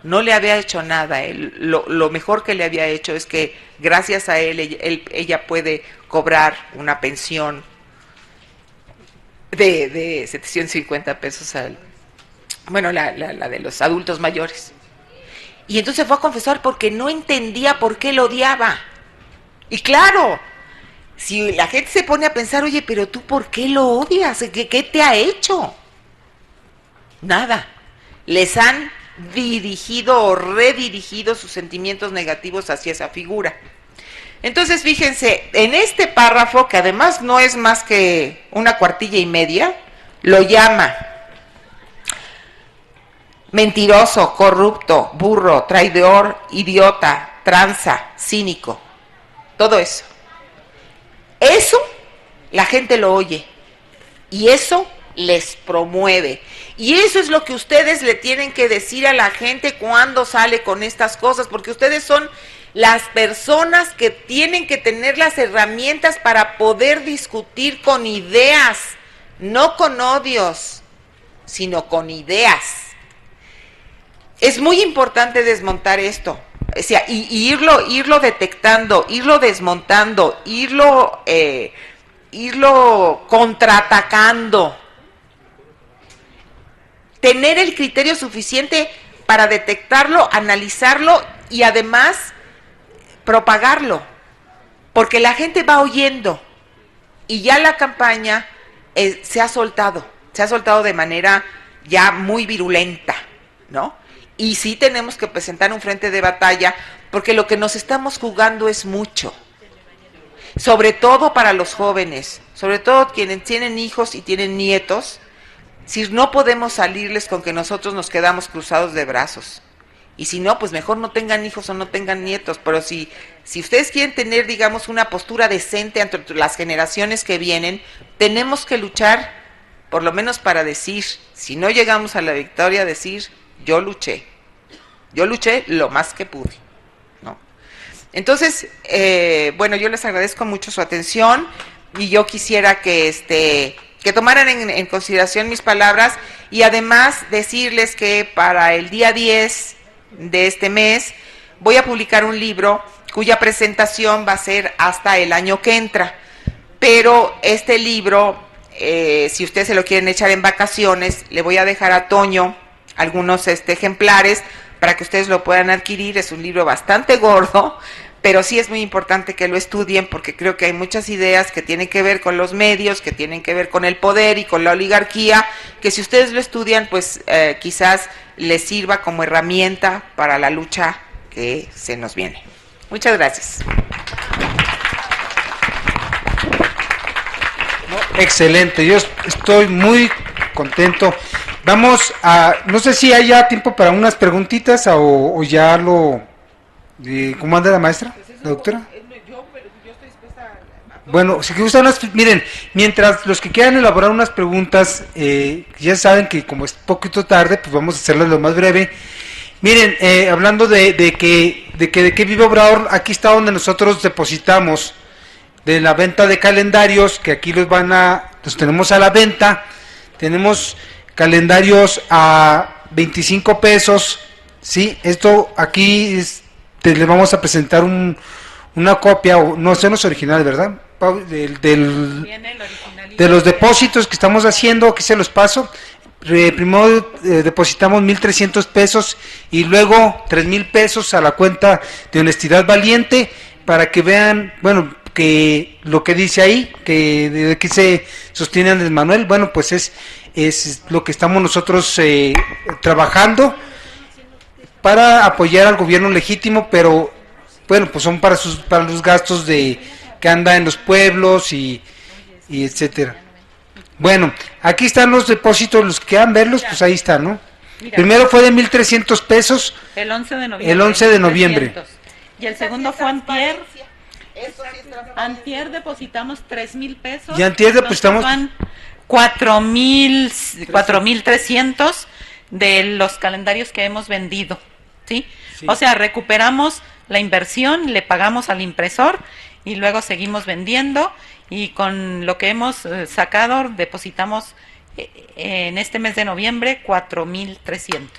No le había hecho nada. Lo mejor que le había hecho es que gracias a ella puede cobrar una pensión de 750 pesos la de los adultos mayores. Y entonces fue a confesar porque no entendía por qué lo odiaba. Y claro, si la gente se pone a pensar, oye, pero tú ¿por qué lo odias? ¿Qué te ha hecho? Nada. Les han dirigido o redirigido sus sentimientos negativos hacia esa figura. Entonces, fíjense, en este párrafo, que además no es más que una cuartilla y media, lo llama mentiroso, corrupto, burro, traidor, idiota, tranza, cínico. Todo eso. Eso la gente lo oye y eso les promueve. Y eso es lo que ustedes le tienen que decir a la gente cuando sale con estas cosas, porque ustedes son las personas que tienen que tener las herramientas para poder discutir con ideas, no con odios, sino con ideas. Es muy importante desmontar esto. O sea, y irlo detectando, irlo desmontando, irlo contraatacando. Tener el criterio suficiente para detectarlo, analizarlo y además propagarlo. Porque la gente va oyendo y ya la campaña se ha soltado de manera ya muy virulenta, ¿no? Y sí tenemos que presentar un frente de batalla, porque lo que nos estamos jugando es mucho. Sobre todo para los jóvenes, sobre todo quienes tienen hijos y tienen nietos, si no podemos salirles con que nosotros nos quedamos cruzados de brazos. Y si no, pues mejor no tengan hijos o no tengan nietos. Pero si ustedes quieren tener, digamos, una postura decente ante las generaciones que vienen, tenemos que luchar, por lo menos para decir, si no llegamos a la victoria, decir, yo luché lo más que pude, ¿no? Entonces, yo les agradezco mucho su atención y yo quisiera que tomaran en consideración mis palabras y además decirles que para el día 10 de este mes voy a publicar un libro cuya presentación va a ser hasta el año que entra, pero este libro, si ustedes se lo quieren echar en vacaciones, le voy a dejar a Toño algunos ejemplares para que ustedes lo puedan adquirir. Es un libro bastante gordo, pero sí es muy importante que lo estudien, porque creo que hay muchas ideas que tienen que ver con los medios, que tienen que ver con el poder y con la oligarquía, que si ustedes lo estudian, pues quizás les sirva como herramienta para la lucha que se nos viene. Muchas gracias. Excelente, yo estoy muy contento. Vamos a, no sé si haya tiempo para unas preguntitas o ya lo... ¿Cómo anda la maestra, la doctora? Bueno, si gustan, miren, mientras los que quieran elaborar unas preguntas, ya saben que como es poquito tarde, pues vamos a hacerlas lo más breve. Miren, hablando de qué vive Obrador, aquí está donde nosotros depositamos de la venta de calendarios, que aquí los tenemos a la venta. tenemos calendarios a 25 pesos, ¿sí? Esto aquí les vamos a presentar una copia, no es original, ¿verdad? De los depósitos que estamos haciendo, aquí se los paso. Primero depositamos 1,300 pesos y luego 3,000 pesos a la cuenta de Honestidad Valiente, para que vean, bueno, que lo que dice ahí, que de aquí se sostiene Andrés Manuel, bueno, pues es lo que estamos nosotros trabajando para apoyar al gobierno legítimo, pero bueno, pues son para los gastos que anda en los pueblos y etcétera. Bueno, aquí están los depósitos, los que quieran verlos, pues ahí están, ¿no? Mira, primero fue de 1,300 pesos. El 11 de noviembre. El 11 de noviembre. 300. Y el segundo fue antier. Antier depositamos 3,000 pesos. Y antier depositamos 4,300 de los calendarios que hemos vendido, ¿sí? Sí. O sea, recuperamos la inversión, le pagamos al impresor y luego seguimos vendiendo, y con lo que hemos sacado depositamos en este mes de noviembre 4,300.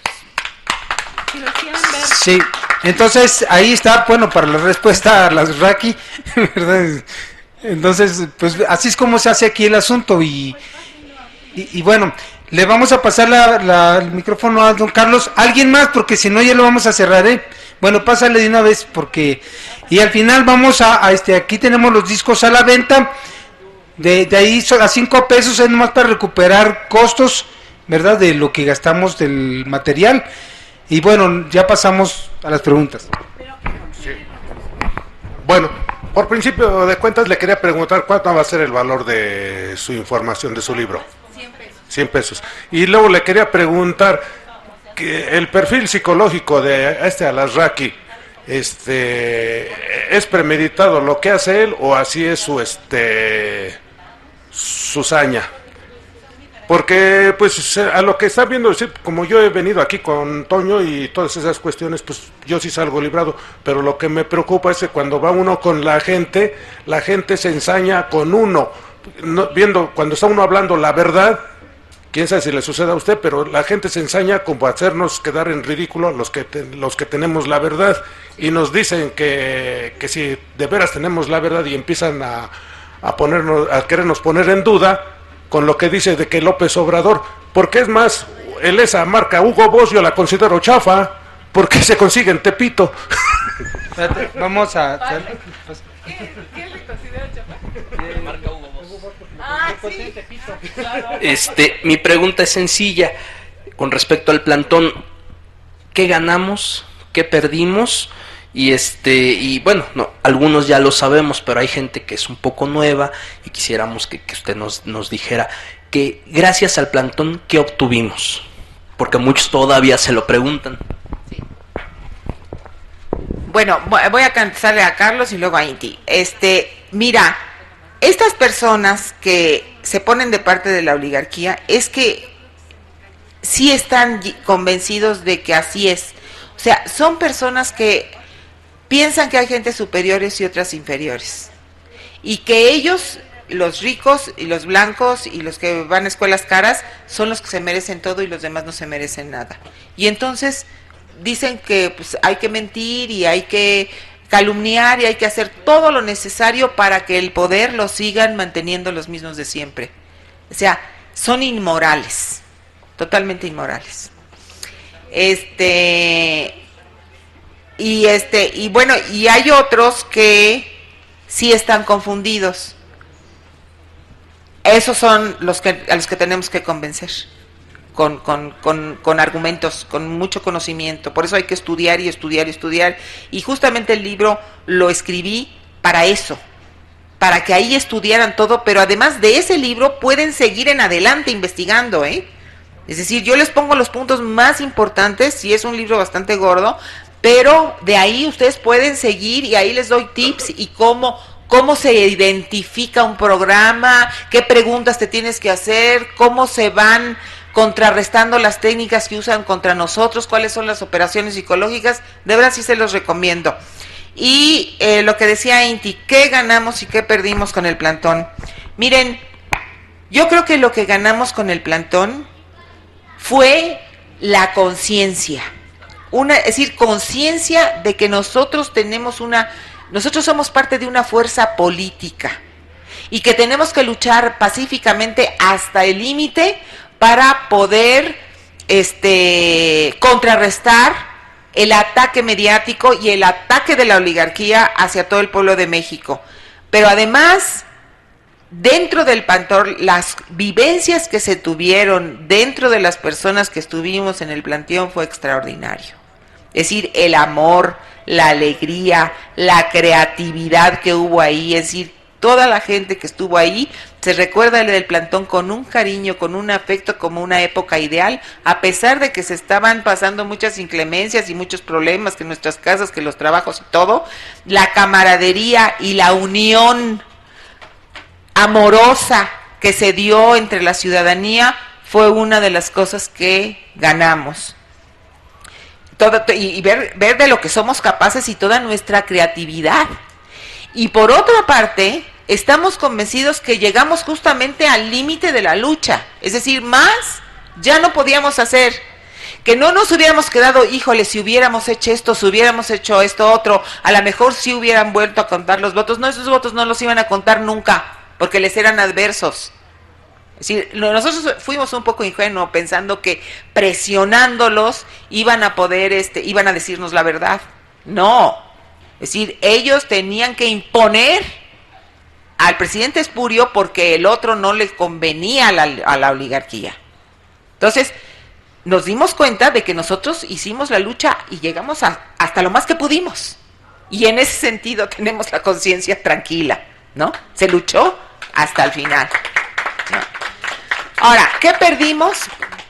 Si lo quieren ver. Sí, entonces ahí está, bueno, para la respuesta a las Raki, ¿verdad? Entonces, pues así es como se hace aquí el asunto, y bueno, le vamos a pasar el micrófono a don Carlos. ¿Alguien más? Porque si no ya lo vamos a cerrar, ¿eh? Bueno, pásale de una vez, porque... Y al final vamos aquí tenemos los discos a la venta, de ahí a 5 pesos, es nomás para recuperar costos, ¿verdad? De lo que gastamos del material. Y bueno, ya pasamos a las preguntas. Sí. Bueno, por principio de cuentas le quería preguntar cuánto va a ser el valor de su información, de su libro. 100 pesos. Y luego le quería preguntar que el perfil psicológico de Alasraqui, ¿es premeditado lo que hace él o así es su saña? Porque pues a lo que está viendo, como yo he venido aquí con Toño y todas esas cuestiones, pues yo sí salgo librado, pero lo que me preocupa es que cuando va uno con la gente se ensaña con uno, cuando está uno hablando la verdad, quién sabe si le sucede a usted, pero la gente se ensaña como a hacernos quedar en ridículo los que tenemos la verdad, y nos dicen que si de veras tenemos la verdad y empiezan a querernos poner en duda con lo que dice de que López Obrador, porque es más, esa marca Hugo Boss yo la considero chafa, porque se consigue en Tepito. Espérate, vamos a... ¿Qué le considera chafa? Marca Hugo Boss. Sí. Mi pregunta es sencilla con respecto al plantón. ¿Qué ganamos? ¿Qué perdimos? Y bueno, no, algunos ya lo sabemos, pero hay gente que es un poco nueva y quisiéramos que usted nos dijera que gracias al plantón, ¿qué obtuvimos? Porque muchos todavía se lo preguntan. Sí. Bueno, voy a contestarle a Carlos y luego a Inti. Mira, estas personas que se ponen de parte de la oligarquía es que sí están convencidos de que así es. O sea, son personas que piensan que hay gente superiores y otras inferiores. Y que ellos, los ricos y los blancos y los que van a escuelas caras, son los que se merecen todo y los demás no se merecen nada. Y entonces dicen que pues, hay que mentir y hay que calumniar y hay que hacer todo lo necesario para que el poder lo sigan manteniendo los mismos de siempre. O sea, son inmorales, totalmente inmorales. Y bueno, y hay otros que sí están confundidos. Esos son a los que tenemos que convencer con argumentos, con mucho conocimiento. Por eso hay que estudiar y estudiar y estudiar. Y justamente el libro lo escribí para eso, para que ahí estudiaran todo, pero además de ese libro pueden seguir en adelante investigando, ¿eh? Es decir, yo les pongo los puntos más importantes, y es un libro bastante gordo, pero de ahí ustedes pueden seguir y ahí les doy tips y cómo se identifica un programa, qué preguntas te tienes que hacer, cómo se van contrarrestando las técnicas que usan contra nosotros, cuáles son las operaciones psicológicas. De verdad sí se los recomiendo. Y lo que decía Inti, ¿qué ganamos y qué perdimos con el plantón? Miren, Yo creo que lo que ganamos con el plantón fue la conciencia. Es decir, conciencia de que nosotros somos parte de una fuerza política y que tenemos que luchar pacíficamente hasta el límite para poder contrarrestar el ataque mediático y el ataque de la oligarquía hacia todo el pueblo de México. Pero además, dentro del plantón, las vivencias que se tuvieron dentro de las personas que estuvimos en el plantón fue extraordinario. Es decir, el amor, la alegría, la creatividad que hubo ahí, es decir, toda la gente que estuvo ahí se recuerda del plantón con un cariño, con un afecto, como una época ideal, a pesar de que se estaban pasando muchas inclemencias y muchos problemas, que nuestras casas, que los trabajos y todo, la camaradería y la unión amorosa que se dio entre la ciudadanía fue una de las cosas que ganamos. Y ver de lo que somos capaces y toda nuestra creatividad. Y por otra parte, estamos convencidos que llegamos justamente al límite de la lucha, es decir, más ya no podíamos hacer, que no nos hubiéramos quedado, híjole, si hubiéramos hecho esto, si hubiéramos hecho esto otro, a lo mejor si hubieran vuelto a contar los votos. No, esos votos no los iban a contar nunca, porque les eran adversos. Es decir, nosotros fuimos un poco ingenuos pensando que presionándolos iban a poder, iban a decirnos la verdad. No, es decir, ellos tenían que imponer al presidente espurio porque el otro no les convenía a la oligarquía. Entonces, nos dimos cuenta de que nosotros hicimos la lucha y llegamos hasta lo más que pudimos. Y en ese sentido tenemos la conciencia tranquila, ¿no? Se luchó hasta el final, ¿no? Ahora, ¿qué perdimos?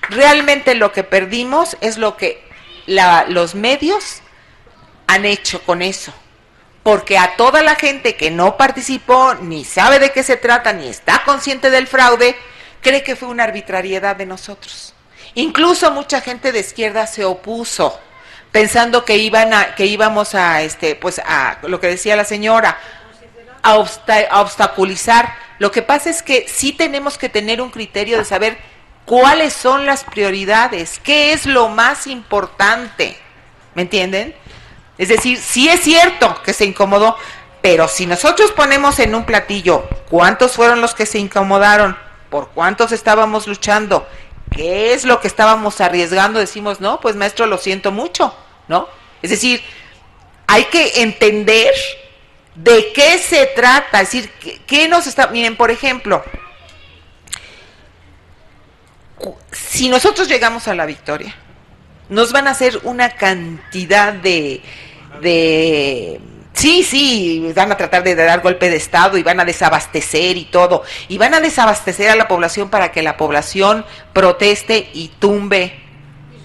Realmente lo que perdimos es lo que los medios han hecho con eso. Porque a toda la gente que no participó, ni sabe de qué se trata, ni está consciente del fraude, cree que fue una arbitrariedad de nosotros. Incluso mucha gente de izquierda se opuso, pensando que íbamos a lo que decía la señora, a obstaculizar. Lo que pasa es que sí tenemos que tener un criterio de saber cuáles son las prioridades, qué es lo más importante, ¿me entienden? Es decir, sí es cierto que se incomodó, pero si nosotros ponemos en un platillo cuántos fueron los que se incomodaron, por cuántos estábamos luchando, qué es lo que estábamos arriesgando, decimos, no, pues maestro, lo siento mucho, ¿no? Es decir, hay que entender de qué se trata, es decir, qué nos está... Miren, por ejemplo, si nosotros llegamos a la victoria, nos van a hacer una cantidad de sí, van a tratar de dar golpe de estado y van a desabastecer y todo, y van a desabastecer a la población para que la población proteste y tumbe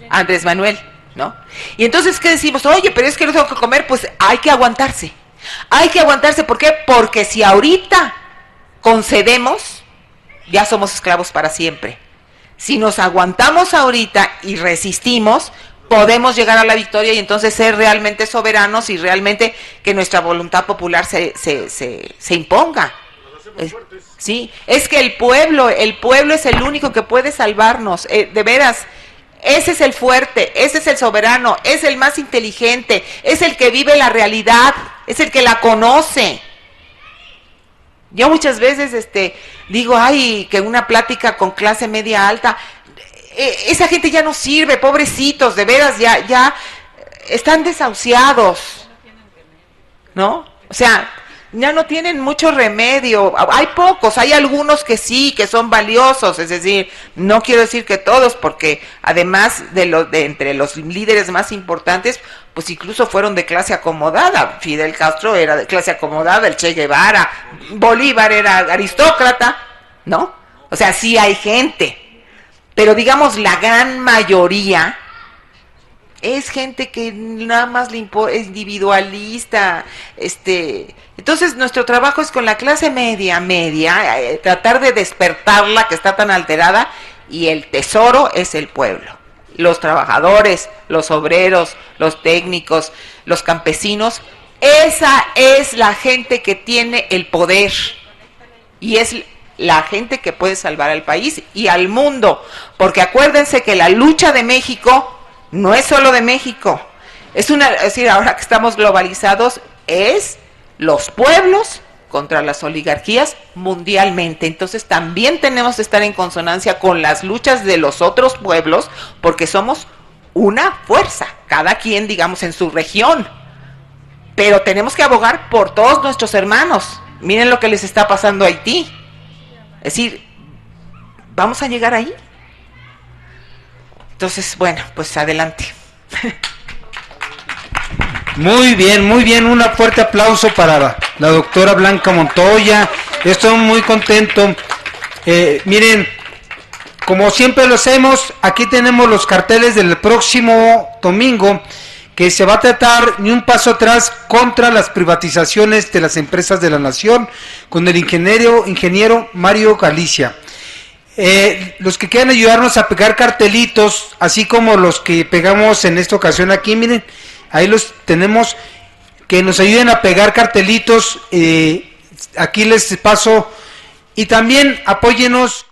a Andrés Manuel, ¿no? Y entonces, ¿qué decimos? Oye, pero es que no tengo que comer, pues hay que aguantarse. Hay que aguantarse, ¿por qué? Porque si ahorita concedemos, ya somos esclavos para siempre. Si nos aguantamos ahorita y resistimos, podemos llegar a la victoria y entonces ser realmente soberanos y realmente que nuestra voluntad popular se imponga. Sí, es que el pueblo es el único que puede salvarnos, de veras. Ese es el fuerte, ese es el soberano, es el más inteligente, es el que vive la realidad, es el que la conoce. Yo muchas veces digo, ay, que una plática con clase media alta, esa gente ya no sirve, pobrecitos, de veras, ya están desahuciados, ¿no? O sea, ya no tienen mucho remedio. Hay pocos, hay algunos que sí, que son valiosos, es decir, no quiero decir que todos, porque además de entre los líderes más importantes, pues incluso fueron de clase acomodada. Fidel Castro era de clase acomodada, el Che Guevara, Bolívar era aristócrata, ¿no? O sea, sí hay gente, pero digamos la gran mayoría es gente que nada más le importa, es individualista, entonces nuestro trabajo es con la clase media, tratar de despertarla que está tan alterada, y el tesoro es el pueblo, los trabajadores, los obreros, los técnicos, los campesinos. Esa es la gente que tiene el poder y es la gente que puede salvar al país y al mundo, porque acuérdense que la lucha de México no es solo de México, es decir, ahora que estamos globalizados, es los pueblos contra las oligarquías mundialmente. Entonces también tenemos que estar en consonancia con las luchas de los otros pueblos, porque somos una fuerza, cada quien, digamos, en su región, pero tenemos que abogar por todos nuestros hermanos. Miren lo que les está pasando a Haití. Es decir, ¿vamos a llegar ahí? Entonces, bueno, pues adelante. Muy bien, un fuerte aplauso para la doctora Blanca Montoya. Estoy muy contento. Miren, como siempre lo hacemos, aquí tenemos los carteles del próximo domingo, que se va a tratar ni un paso atrás contra las privatizaciones de las empresas de la nación, con el ingeniero Mario Galicia. Los que quieran ayudarnos a pegar cartelitos, así como los que pegamos en esta ocasión aquí, miren, ahí los tenemos, que nos ayuden a pegar cartelitos, aquí les paso, y también apóyenos